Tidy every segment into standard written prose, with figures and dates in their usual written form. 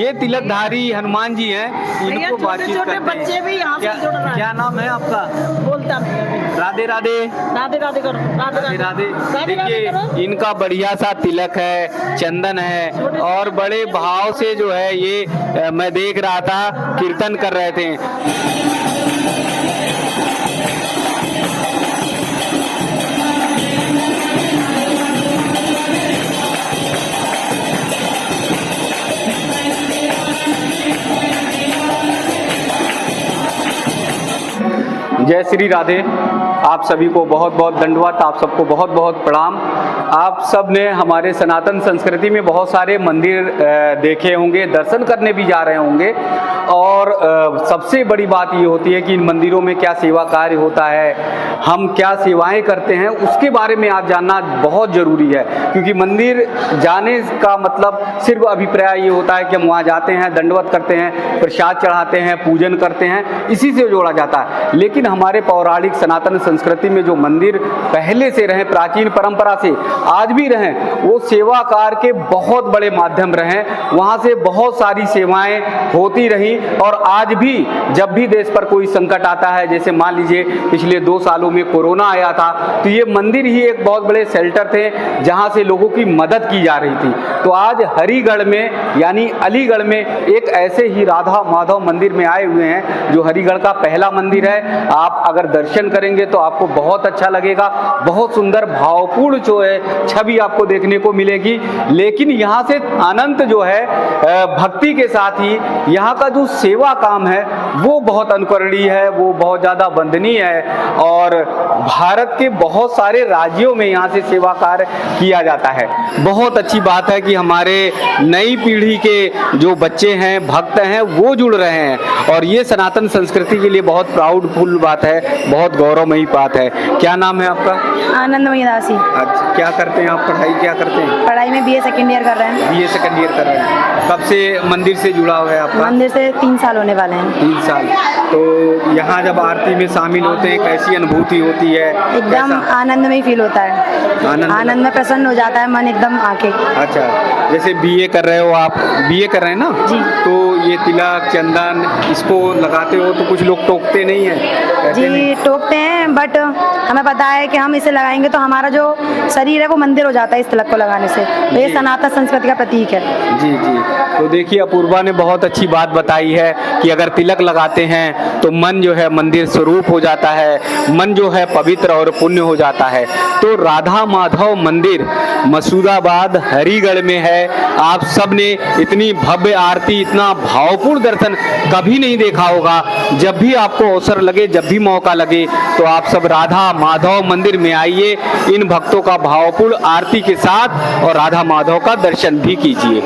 ये तिलकधारी हनुमान जी हैं, इनको बातचीत करते हैं। बच्चे भी यहाँ से जुड़ रहे हैं। क्या नाम है आपका? बोलता नहीं अभी। राधे राधे। राधे राधे करो, राधे राधे। देखिए इनका बढ़िया सा तिलक है, चंदन है और बड़े भाव से जो है ये मैं देख रहा था कीर्तन कर रहे थे। जय श्री राधे। आप सभी को बहुत बहुत दंडवत, आप सबको बहुत बहुत प्रणाम। आप सब ने हमारे सनातन संस्कृति में बहुत सारे मंदिर देखे होंगे, दर्शन करने भी जा रहे होंगे और सबसे बड़ी बात ये होती है कि इन मंदिरों में क्या सेवा कार्य होता है, हम क्या सेवाएं करते हैं, उसके बारे में आज जानना बहुत ज़रूरी है। क्योंकि मंदिर जाने का मतलब सिर्फ अभिप्राय ये होता है कि हम वहाँ जाते हैं, दंडवत करते हैं, प्रसाद चढ़ाते हैं, पूजन करते हैं, इसी से जोड़ा जाता है। लेकिन हमारे पौराणिक सनातन संस्कृति में जो मंदिर पहले से रहे, प्राचीन परंपरा से आज भी रहें, वो सेवा कार्य के बहुत बड़े माध्यम रहे। वहाँ से बहुत सारी सेवाएं होती रही और आज भी जब भी देश पर कोई संकट आता है, जैसे मान लीजिए पिछले 2 सालों में कोरोना आया था, तो ये मंदिर ही एक बहुत बड़े शेल्टर थे जहाँ से लोगों की मदद की जा रही थी। तो आज हरिगढ़ में यानी अलीगढ़ में एक ऐसे ही राधा माधव मंदिर में आए हुए हैं जो हरिगढ़ का पहला मंदिर है। आप अगर दर्शन करेंगे तो आपको बहुत अच्छा लगेगा, बहुत सुंदर भावपूर्ण जो है छवि आपको देखने को मिलेगी। लेकिन यहाँ से अनंत जो है भक्ति के साथ ही यहाँ का जो सेवा काम है वो बहुत अनुकरणीय है, वो बहुत ज़्यादा वंदनीय है और भारत के बहुत सारे राज्यों में यहाँ से सेवा कार्य किया जाता है। बहुत अच्छी बात है कि हमारे नई पीढ़ी के जो बच्चे हैं, भक्त हैं, वो जुड़ रहे हैं और ये सनातन संस्कृति के लिए बहुत प्राउडफुल बात है, बहुत गौरवमयी बात है। क्या नाम है आपका? आनंदमयी दासी। अच्छा, क्या करते हैं आप? पढ़ाई क्या करते हैं? पढ़ाई में बीए सेकंड ईयर कर रहे हैं। बीए सेकंड ईयर कर रहे हैं। कब से मंदिर से जुड़ा हुआ है आपका? मंदिर से 3 साल होने वाले हैं। 3 साल। तो यहाँ जब आरती में शामिल होते हैं कैसी अनुभूति होती है? एकदम आनंदमय फील होता है, आनंद में प्रसन्न हो जाता है मन एकदम आके। अच्छा, जैसे बीए कर रहे हो आप, बीए कर रहे हैं ना जी, तो ये तिलक चंदन इसको लगाते हो तो कुछ लोग टोकते नहीं है? जी नहीं? टोकते हैं, बट हमें पता है कि हम इसे लगाएंगे तो हमारा जो शरीर है वो मंदिर हो जाता है इस तिलक को लगाने से। तो ये सनातन संस्कृति का प्रतीक है। जी जी। तो देखिए अपूर्वा ने बहुत अच्छी बात बताई है कि अगर तिलक लगाते हैं तो मन जो है मंदिर स्वरूप हो जाता है, मन जो है पवित्र और पुण्य हो जाता है। तो राधा माधव मंदिर मसूदाबाद हरिगढ़ में है। आप सब ने इतनी भव्य आरती, इतना भावपूर्ण दर्शन कभी नहीं देखा होगा। जब भी आपको अवसर लगे, जब भी मौका लगे तो आप सब राधा माधव मंदिर में आइए, इन भक्तों का भावपूर्ण आरती के साथ और राधा माधव का दर्शन भी कीजिए।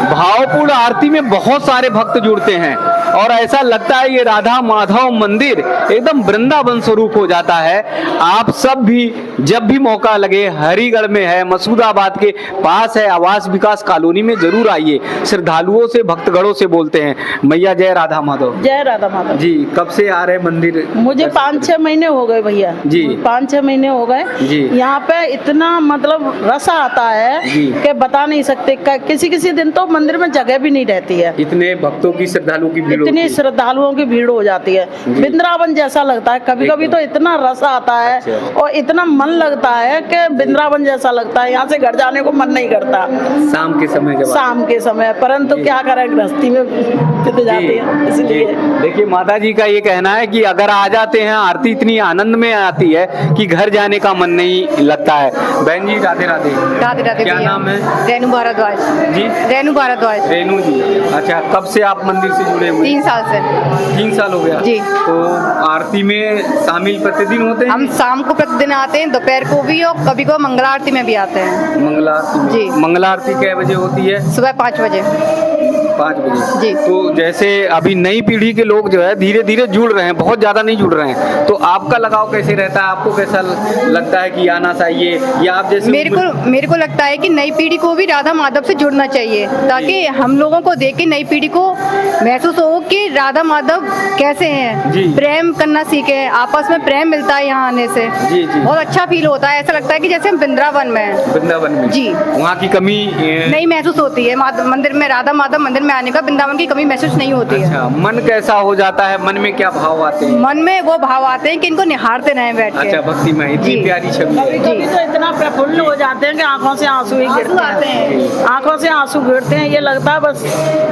भावपूर्ण आरती में बहुत सारे भक्त जुड़ते हैं और ऐसा लगता है ये राधा माधव मंदिर एकदम वृंदावन स्वरूप हो जाता है। आप सब भी जब भी मौका लगे, हरिगढ़ में है, मसूदाबाद के पास है, आवास विकास कॉलोनी में जरूर आइए। श्रद्धालुओं से, भक्तगणों से बोलते हैं। मैया जय राधा माधव। जय राधा माधव जी। कब से आ रहे मंदिर? मुझे 5-6 महीने हो गए भैया जी। 5-6 महीने हो गए जी। यहाँ पे इतना मतलब रस आता है कि बता नहीं सकते। किसी किसी दिन तो मंदिर में जगह भी नहीं रहती है, इतने भक्तों की, श्रद्धालुओं की भीड़, इतनी श्रद्धालुओं की भीड़ हो जाती है। वृंदावन जैसा लगता है। कभी कभी तो इतना रस आता है और इतना मन लगता है कि वृंदावन जैसा लगता है। यहाँ से घर जाने को मन नहीं करता शाम के समय के बाद। शाम के समय, परंतु क्या करें, गृहस्थी में पिट जाती है, इसलिए। देखिए माता जी का ये कहना है कि अगर आ जाते हैं, आरती इतनी आनंद में आती है कि घर जाने का मन नहीं लगता है। बहन जी राधे राधे। राधे राधे। क्या नाम है? रेणु भारद्वाज जी। रेणु भारद्वाज। रेणु जी। अच्छा, कब से आप मंदिर से जुड़े हुए? 3 साल से। 3 साल हो गया जी। तो आरती में शामिल प्रतिदिन होते हैं? हम शाम को प्रतिदिन आते हैं, दोपहर को भी और कभी को मंगला आरती में भी आते हैं। मंगला आरती में? जी। मंगला आरती कै बजे होती है? सुबह 5 बजे। 5 बजे जी। तो जैसे अभी नई पीढ़ी के लोग जो है धीरे धीरे जुड़ रहे हैं, बहुत ज्यादा नहीं जुड़ रहे हैं, तो आपका लगाव कैसे रहता है? आपको कैसा लगता है कि आना चाहिए, या आप जैसे मेरे को लगता है कि नई पीढ़ी को भी राधा माधव से जुड़ना चाहिए, ताकि हम लोगों को देख के नई पीढ़ी को महसूस हो कि राधा माधव कैसे हैं, जी। प्रेम करना सीखे, आपस में प्रेम मिलता है यहाँ आने से। जी, जी। बहुत अच्छा फील होता है, ऐसा लगता है कि जैसे हम वृंदावन में हैं। वृंदावन में जी। वहाँ की कमी नहीं महसूस होती है, मंदिर में राधा माधव मंदिर में आने का वृंदावन की कमी महसूस नहीं होती है। अच्छा, मन कैसा हो जाता है? मन में क्या भाव आते हैं? मन में वो भाव आते हैं कि इनको निहारते रहें बैठ के। अच्छा, भक्ति में इतनी जी। प्यारी छवि है। कभी तो इतना प्रफुल्ल हो जाते हैं कि आंखों से आंसू ही गिरते आते हैं। आंखों से आंसू गिरते हैं, ये लगता है बस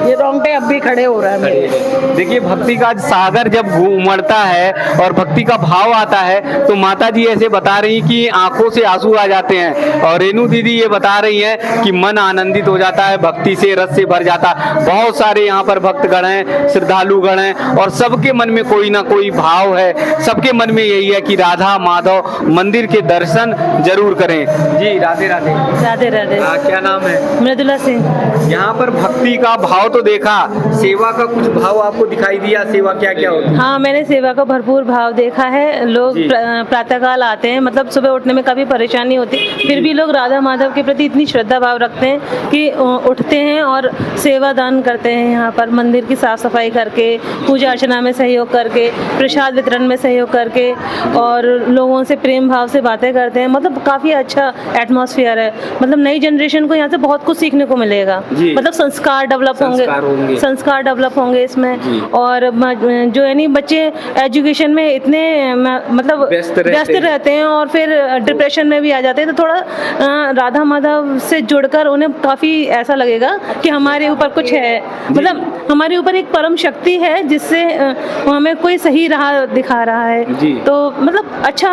ये रोंगटे अब भी खड़े हो रहे हैं मेरे। देखिए, भक्ति का सागर जब उमड़ता है और भक्ति का भाव आता है तो माता जी ऐसे बता रही कि आंखों से आंसू आ जाते हैं, और रेणु दीदी ये बता रही हैं कि मन आनंदित हो जाता है, भक्ति से रस से भर जाता है। बहुत सारे यहाँ पर भक्तगण हैं, श्रद्धालुगण हैं, और सबके मन में कोई ना कोई भाव है, सबके मन में यही है कि राधा माधव मंदिर के दर्शन जरूर करें। जी, राधे राधे। राधे राधे। क्या नाम है? मृदुला सिंह। यहाँ पर भक्ति का भाव तो देखा, सेवा का कुछ भाव आपको दिखाई दिया? सेवा क्या क्या होती है? हाँ, मैंने सेवा का भरपूर भाव देखा है। लोग जी। प्रातःकाल आते हैं, मतलब सुबह उठने में कभी परेशानी होती, फिर भी लोग राधा माधव के प्रति इतनी श्रद्धा भाव रखते हैं कि उठते हैं और सेवा दान करते हैं। यहाँ पर मंदिर की साफ सफाई करके, पूजा अर्चना में सहयोग करके, प्रसाद वितरण में सहयोग करके, और लोगों से प्रेम भाव से बातें करते हैं। मतलब काफ़ी अच्छा एटमॉस्फेयर है। मतलब नई जनरेशन को यहाँ से बहुत कुछ सीखने को मिलेगा। जी। मतलब संस्कार डेवलप होंगे इसमें। और जो यानी बच्चे एजुकेशन में इतने मतलब व्यस्त रहते हैं और फिर डिप्रेशन में भी आ जाते हैं, तो थोड़ा राधा माधव से जुड़कर उन्हें काफ़ी ऐसा लगेगा कि हमारे ऊपर कुछ है, मतलब हमारे ऊपर एक परम शक्ति है जिससे हमें कोई सही राह दिखा रहा है। जी। तो मतलब अच्छा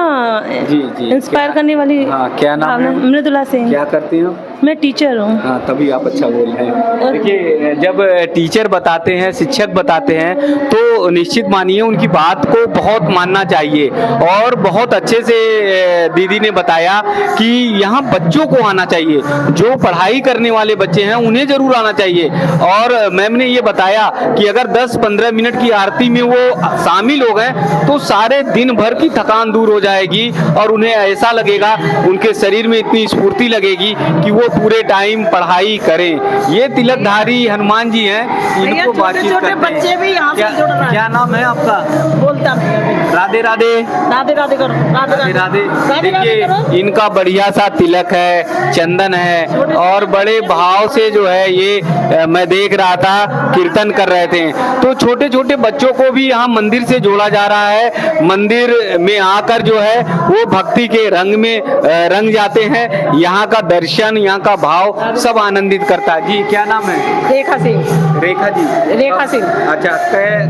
इंस्पायर करने वाली। हाँ, क्या नाम है? मृदुला सिंह। क्या करती हो? मैं टीचर हूँ। हाँ, तभी आप अच्छा बोल रहे हैं। देखिए, जब टीचर बताते हैं, शिक्षक बताते हैं, तो निश्चित मानिए उनकी बात को बहुत मानना चाहिए। और बहुत अच्छे से दीदी ने बताया कि यहाँ बच्चों को आना चाहिए, जो पढ़ाई करने वाले बच्चे हैं उन्हें जरूर आना चाहिए। और मैम ने ये बताया कि अगर 10-15 मिनट की आरती में वो शामिल हो गए तो सारे दिन भर की थकान दूर हो जाएगी, और उन्हें ऐसा लगेगा, उनके शरीर में इतनी स्फूर्ति लगेगी कि वो पूरे टाइम पढ़ाई करें। ये तिलकधारी हनुमान जी हैं, इनको बातचीत छोटे करते हैं। बच्चे भी यहाँ से जुड़ रहे हैं। क्या नाम है आपका? बोलता नहीं अभी। राधे राधे। राधे राधे करो, राधे राधे। राधे देखिए, करो। इनका बढ़िया सा तिलक है, चंदन है, और बड़े भाव से जो है ये मैं देख रहा था कीर्तन कर रहे थे। तो छोटे छोटे बच्चों को भी यहाँ मंदिर से जोड़ा जा रहा है। मंदिर में आकर जो है वो भक्ति के रंग में रंग जाते हैं। यहाँ का दर्शन, यहाँ का भाव सब आनंदित करता है। जी, क्या नाम है? रेखा सिंह। रेखा जी। रेखा सिंह। अच्छा,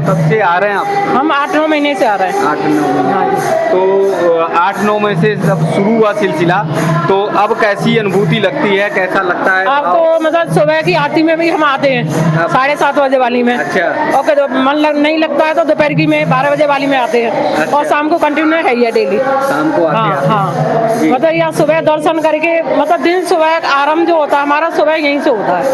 कब से आ रहे हैं आप? हम 8-9 महीने से आ रहे हैं। 8-9 महीने। तो 8-9 में से जब शुरू हुआ सिलसिला, तो अब कैसी अनुभूति लगती है, कैसा लगता है? अब तो मतलब सुबह की आरती में भी हम आते हैं 7:30 बजे वाली में। अच्छा। और नहीं लगता है तो दोपहर की में 12 बजे वाली में आते हैं। अच्छा। और शाम को कंटिन्यू है ये डेली। शाम को आते हैं? हाँ। जी। मतलब यहाँ सुबह दर्शन करके, मतलब दिन सुबह आरंभ जो होता है हमारा सुबह यहीं से होता है।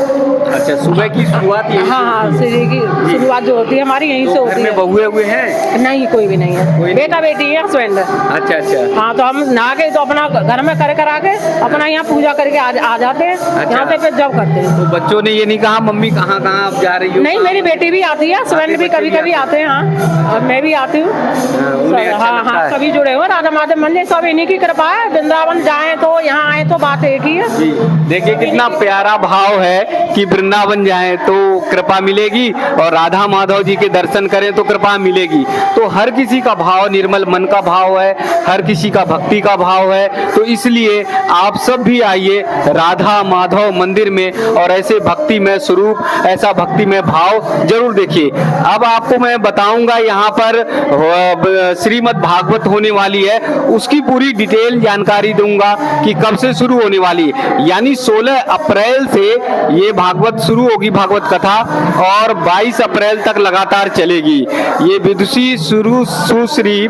अच्छा, सुबह की शुरुआत यहीं से हाँ, होती है? की शुरुआत जो होती है हमारी यहीं से तो घर होती में है। बहुए हुए हैं? नहीं, कोई भी नहीं कोई है। नहीं? बेटा बेटी है, हस्बैंड है। अच्छा अच्छा। हाँ, तो हम नहा के तो अपना घर में कर आके अपना यहाँ पूजा करके आ जाते हैं। यहाँ से फिर जब करते हैं। तो बच्चों ने ये नहीं कहा मम्मी कहाँ कहाँ आप जा रही हो? नहीं, मेरी बेटी भी आती है, हस्बैंड भी कभी कभी आते हैं। हाँ, और मैं भी आती हूँ। उन्हें अच्छा हाँ लगता हाँ, है। सभी जुड़े हुए राधा माधव मंदिर, सब इन्हीं की कृपा है। वृंदावन जाए तो यहाँ आए तो बात एक ही है। जी, देखिए कितना प्यारा भाव है कि वृंदावन जाएं तो कृपा मिलेगी, और राधा माधव जी के दर्शन करें तो कृपा मिलेगी। तो हर किसी का भाव निर्मल मन का भाव है, हर किसी का भक्ति का भाव है। तो इसलिए आप सब भी आइए राधा माधव मंदिर में, और ऐसे भक्ति में स्वरूप, ऐसा भक्ति में भाव जरूर देखिए। अब आपको मैं बताऊंगा यहाँ पर श्रीमद् भागवत होने वाली है, उसकी पूरी डिटेल जानकारी दूंगा कि कब से शुरू होने वाली है। यानी यानी 16 अप्रैल से ये भागवत शुरू होगी, भागवत कथा, और 22 अप्रैल तक लगातार चलेगी। ये विदुषी सुश्री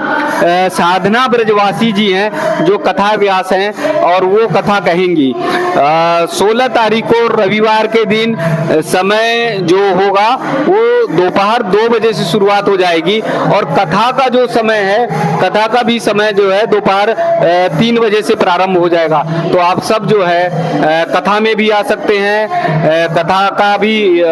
साधना ब्रजवासी जी हैं जो कथा व्यास हैं और वो कथा कहेंगी। 16 तारीख को रविवार के दिन समय जो होगा वो दोपहर 2 बजे से शुरुआत हो जाएगी और कथा का जो समय है, कथा का भी समय जो है दोपहर 3 बजे से प्रारंभ हो जाएगा। तो आप सब जो है कथा में भी आ सकते हैं, कथा का भी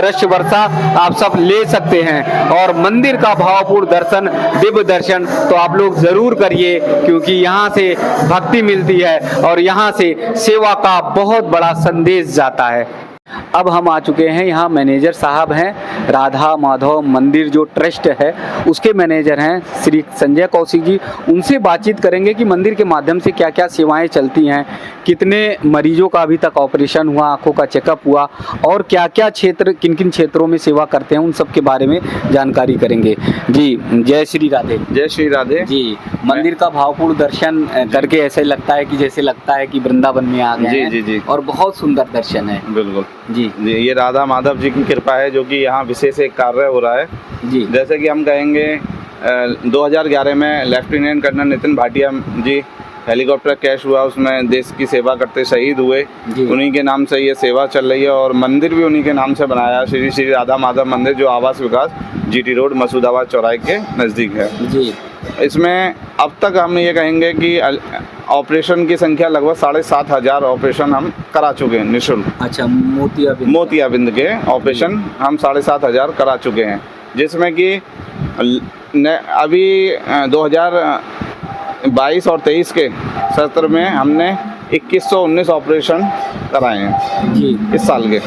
रस वर्षा आप सब ले सकते हैं और मंदिर का भावपूर्ण दर्शन, दिव्य दर्शन तो आप लोग जरूर करिए, क्योंकि यहाँ से भक्ति मिलती है और यहाँ से सेवा का बहुत बड़ा संदेश जाता है। अब हम आ चुके हैं, यहाँ मैनेजर साहब हैं, राधा माधव मंदिर जो ट्रस्ट है उसके मैनेजर हैं श्री संजय कौशिक जी। उनसे बातचीत करेंगे कि मंदिर के माध्यम से क्या क्या सेवाएं चलती हैं, कितने मरीजों का अभी तक ऑपरेशन हुआ, आंखों का चेकअप हुआ और क्या क्या क्षेत्र, किन किन क्षेत्रों में सेवा करते हैं, उन सब के बारे में जानकारी करेंगे। जी जय श्री राधे। जय श्री राधे जी, मंदिर का भावपूर्ण दर्शन करके ऐसे लगता है कि जैसे लगता है कि वृंदावन में आ गए हैं। जी और बहुत सुंदर दर्शन है। बिल्कुल जी ये राधा माधव जी की कृपा है जो कि यहाँ विशेष एक कार्य हो रहा है। जी जैसे कि हम कहेंगे 2011 में लेफ्टिनेंट कर्नल नितिन भाटिया जी हेलीकॉप्टर क्रैश हुआ, उसमें देश की सेवा करते शहीद हुए, उन्हीं के नाम से ये सेवा चल रही है और मंदिर भी उन्हीं के नाम से बनाया, श्री श्री राधा माधव मंदिर, जो आवास विकास GT रोड मसूदाबाद चौराहे के नज़दीक है। जी इसमें अब तक हम ये कहेंगे कि ऑपरेशन की संख्या लगभग 7,500 ऑपरेशन हम करा चुके हैं निःशुल्क। अच्छा, मोतियाबिंद के ऑपरेशन हम 7,500 करा चुके हैं, जिसमें कि अभी 2022 और 23 के सत्र में हमने 2119 ऑपरेशन कराए हैं जी इस साल के।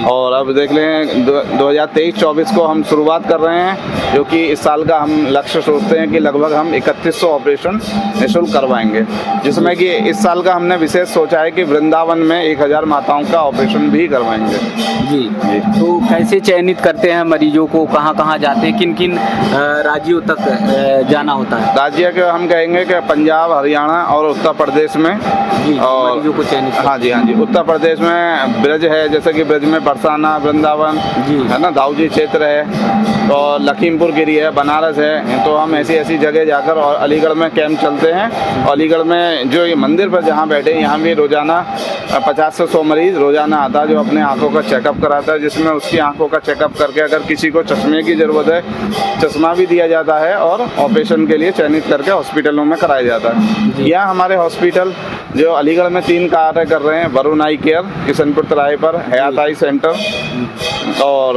और अब देख लें 2023-24 को हम शुरुआत कर रहे हैं, जो कि इस साल का हम लक्ष्य सोचते हैं कि लगभग हम 3100 ऑपरेशन निःशुल्क करवाएंगे, जिसमें कि इस साल का हमने विशेष सोचा है कि वृंदावन में 1000 माताओं का ऑपरेशन भी करवाएंगे। जी जी। तो कैसे चयनित करते हैं मरीजों को, कहाँ कहाँ जाते हैं, किन किन राज्यों तक जाना होता है? राज्य के हम कहेंगे कि पंजाब, हरियाणा और उत्तर प्रदेश में और मरीजों को चयनित। हाँ जी उत्तर प्रदेश में ब्रज है, जैसे कि ब्रज में बरसाना, वृंदावन है ना, दाऊजी क्षेत्र है और लखीमपुर गिरी है, बनारस है। तो हम ऐसी जगह जाकर और अलीगढ़ में कैंप चलते हैं। और अलीगढ़ में जो ये मंदिर पर जहाँ बैठे यहाँ भी रोजाना 50 से 100 मरीज रोजाना आता है जो अपने आंखों का चेकअप कराता है, जिसमें उसकी आंखों का चेकअप करके अगर किसी को चश्मे की ज़रूरत है चश्मा भी दिया जाता है और ऑपरेशन के लिए चयनित करके हॉस्पिटलों में कराया जाता है। यह हमारे हॉस्पिटल जो अलीगढ़ में 3 कार्य कर रहे हैं, वरुण आई केयर किशनपुर तिराहे पर, हयात आई सेंटर और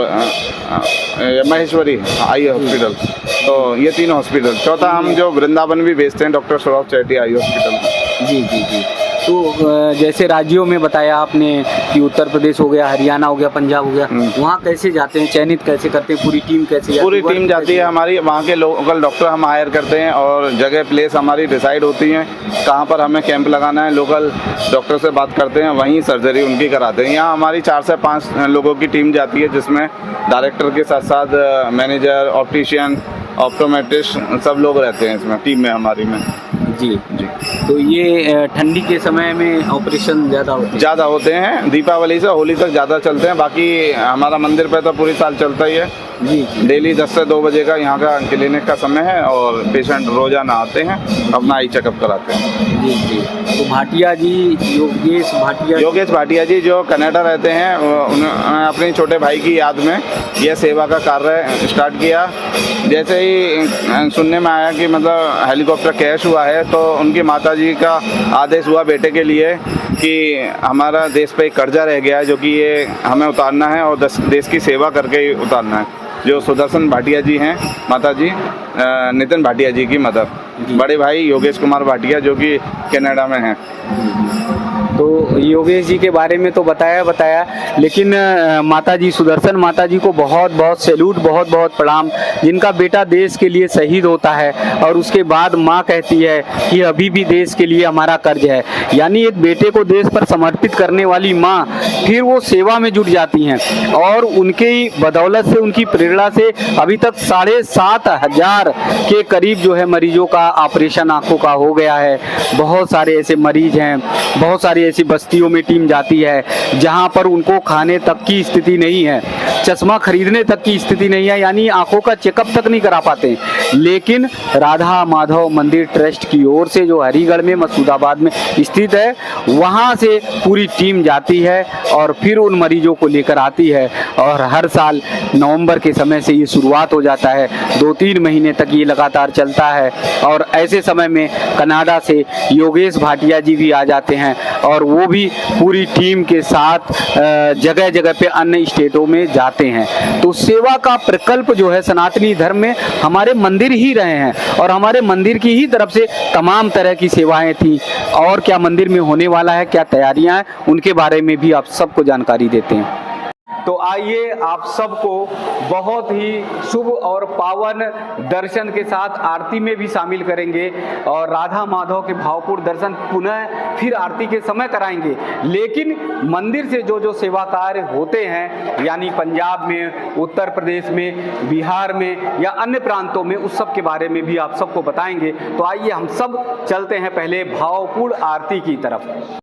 महेश्वरी आई हॉस्पिटल, तो ये 3 हॉस्पिटल। चौथा हम जो वृंदावन भी भेजते हैं doctor Saurabh Chaity eye hospital. जी जी जी। तो जैसे राज्यों में बताया आपने कि उत्तर प्रदेश हो गया, हरियाणा हो गया, पंजाब हो गया, वहाँ कैसे जाते हैं, चयनित कैसे करते हैं, पूरी टीम कैसे जाती है? पूरी टीम जाती है हमारी, वहाँ के लोकल डॉक्टर हम हायर करते हैं और जगह प्लेस हमारी डिसाइड होती है कहाँ पर हमें कैंप लगाना है, लोकल डॉक्टर से बात करते हैं, वहीं सर्जरी उनकी कराते हैं। यहाँ हमारी 4 से 5 लोगों की टीम जाती है, जिसमें डायरेक्टर के साथ साथ मैनेजर, ऑप्टिशियन, ऑप्टोमेट्रिस्ट सब लोग रहते हैं इसमें टीम में हमारी में। जी जी। तो ये ठंडी के समय में ऑपरेशन ज़्यादा होते हैं, दीपावली से होली तक ज़्यादा चलते हैं। बाकी हमारा मंदिर पे तो पूरी साल चलता ही है जी। डेली 10 से 2 बजे का यहाँ का क्लिनिक का समय है और पेशेंट रोजाना आते हैं, अपना आई चेकअप कराते हैं। जी जी। तो भाटिया जी, योगेश भाटिया जी जो कनाडा रहते हैं, उन्होंने अपने छोटे भाई की याद में यह सेवा का कार्य स्टार्ट किया। जैसे ही सुनने में आया कि मतलब हेलीकॉप्टर क्रैश हुआ है, तो उनकी माताजी का आदेश हुआ बेटे के लिए कि हमारा देश पे एक कर्जा रह गया है जो कि ये हमें उतारना है और देश की सेवा करके ही उतारना है। जो सुदर्शन भाटिया जी हैं, माता जी नितिन भाटिया जी की मदर, बड़े भाई योगेश कुमार भाटिया जो कि कनाडा में हैं। तो योगेश जी के बारे में तो बताया, लेकिन माता जी, सुदर्शन माता जी को बहुत बहुत सैल्यूट, बहुत बहुत प्रणाम, जिनका बेटा देश के लिए शहीद होता है और उसके बाद माँ कहती है कि अभी भी देश के लिए हमारा कर्ज है। यानी एक बेटे को देश पर समर्पित करने वाली माँ फिर वो सेवा में जुट जाती हैं और उनके बदौलत से, उनकी प्रेरणा से अभी तक 7,500 के करीब जो है मरीजों का ऑपरेशन आंखों का हो गया है। बहुत सारे ऐसे मरीज हैं, बहुत सारी ऐसी ऐसी बस्तियों में टीम जाती है जहां पर उनको खाने तक की स्थिति नहीं है, चश्मा खरीदने तक की स्थिति नहीं है, यानी आंखों का चेकअप तक नहीं करा पाते। लेकिन राधा माधव मंदिर ट्रस्ट की ओर से जो हरिगढ़ में मसूदाबाद में स्थित है, वहां से पूरी टीम जाती है और फिर उन मरीजों को लेकर आती है। और हर साल नवंबर के समय से ये शुरुआत हो जाता है, 2-3 महीने तक ये लगातार चलता है। और ऐसे समय में कनाडा से योगेश भाटिया जी भी आ जाते हैं और वो भी पूरी टीम के साथ जगह जगह पे अन्य स्टेटों में जाते हैं। तो सेवा का प्रकल्प जो है सनातनी धर्म में हमारे मंदिर ही रहे हैं और हमारे मंदिर की ही तरफ से तमाम तरह की सेवाएं थी। और क्या मंदिर में होने वाला है, क्या तैयारियां हैं, उनके बारे में भी आप सबको जानकारी देते हैं। तो आइए आप सबको बहुत ही शुभ और पावन दर्शन के साथ आरती में भी शामिल करेंगे और राधा माधव के भावपूर्ण दर्शन पुनः फिर आरती के समय कराएंगे। लेकिन मंदिर से जो जो सेवा कार्य होते हैं, यानी पंजाब में, उत्तर प्रदेश में, बिहार में या अन्य प्रांतों में, उस सब के बारे में भी आप सबको बताएंगे। तो आइए हम सब चलते हैं पहले भावपूर्ण आरती की तरफ।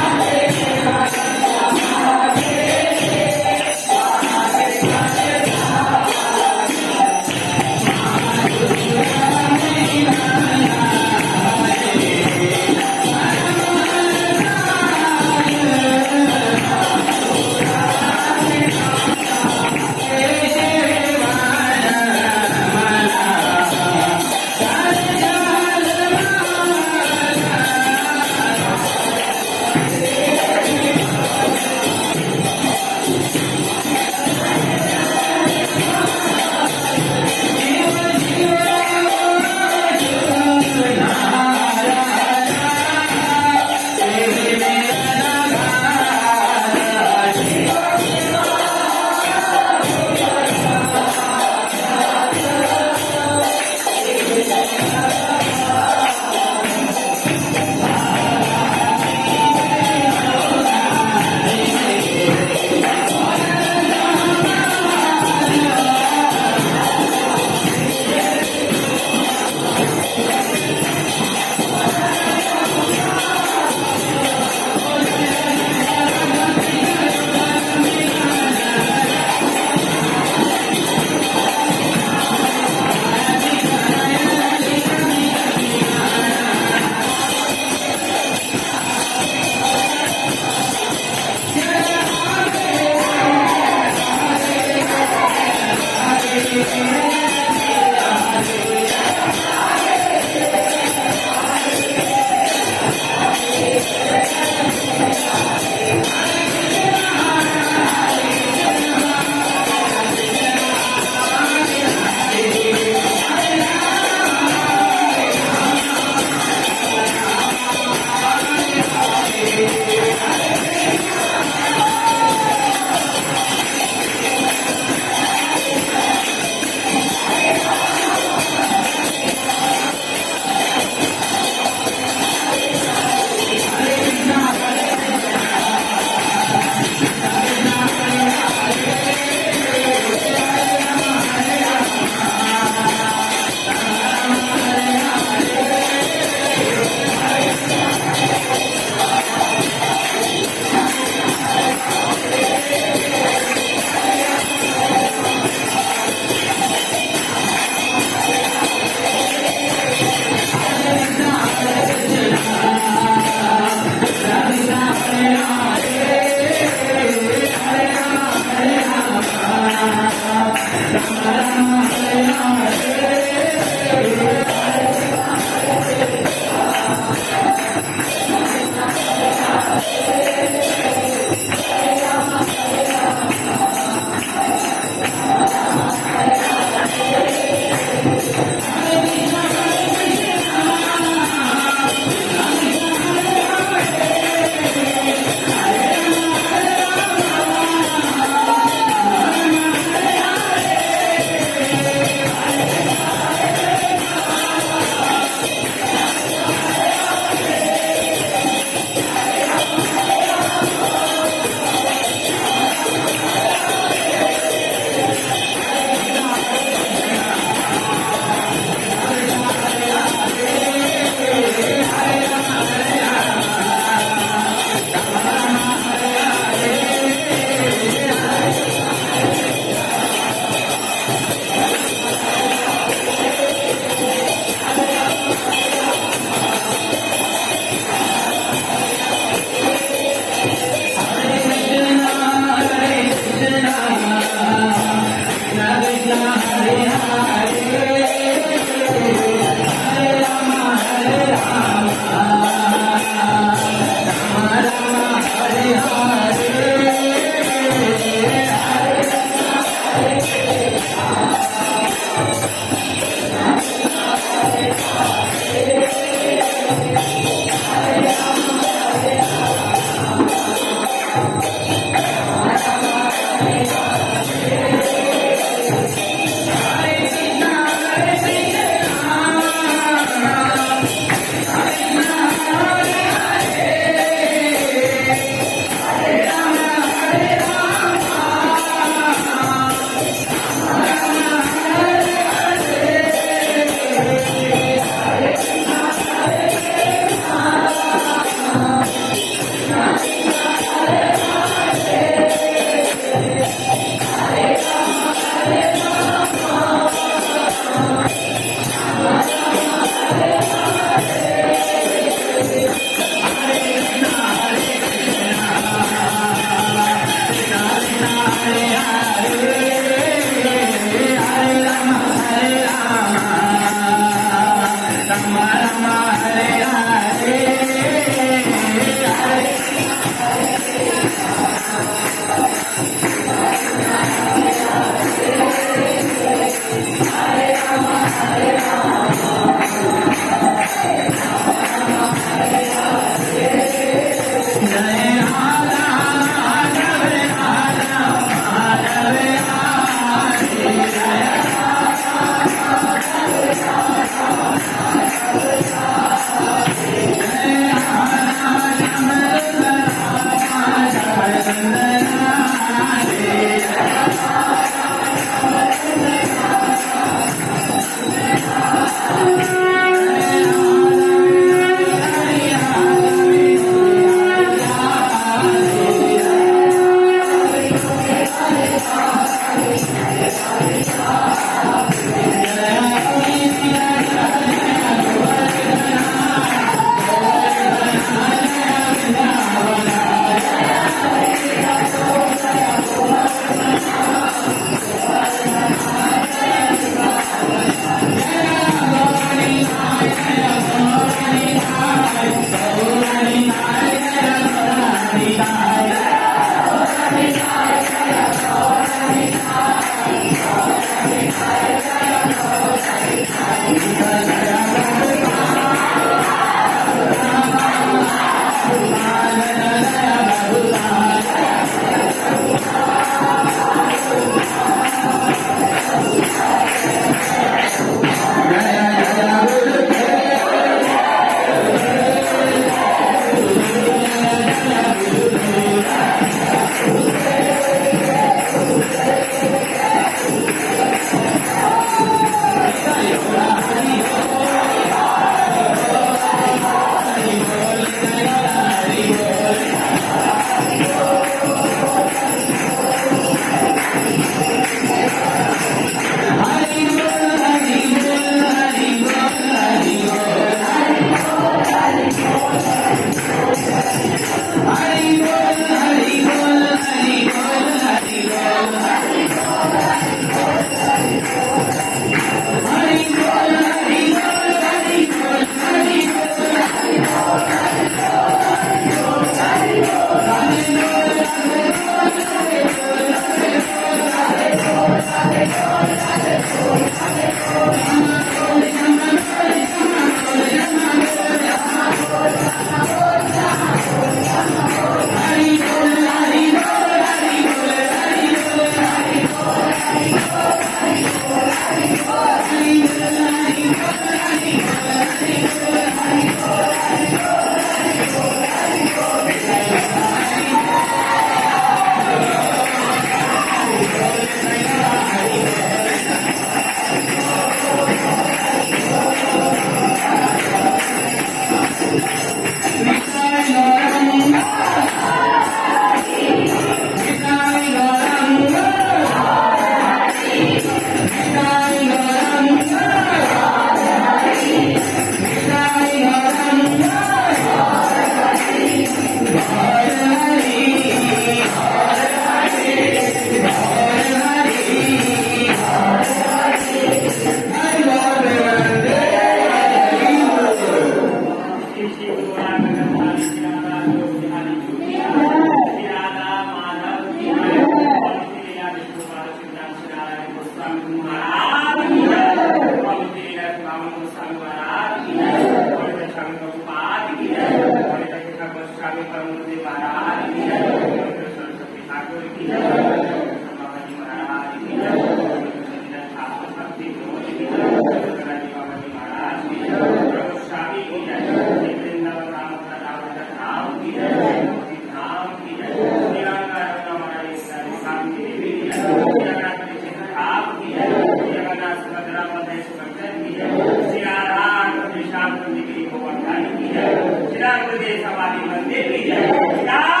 मंदिर की जय।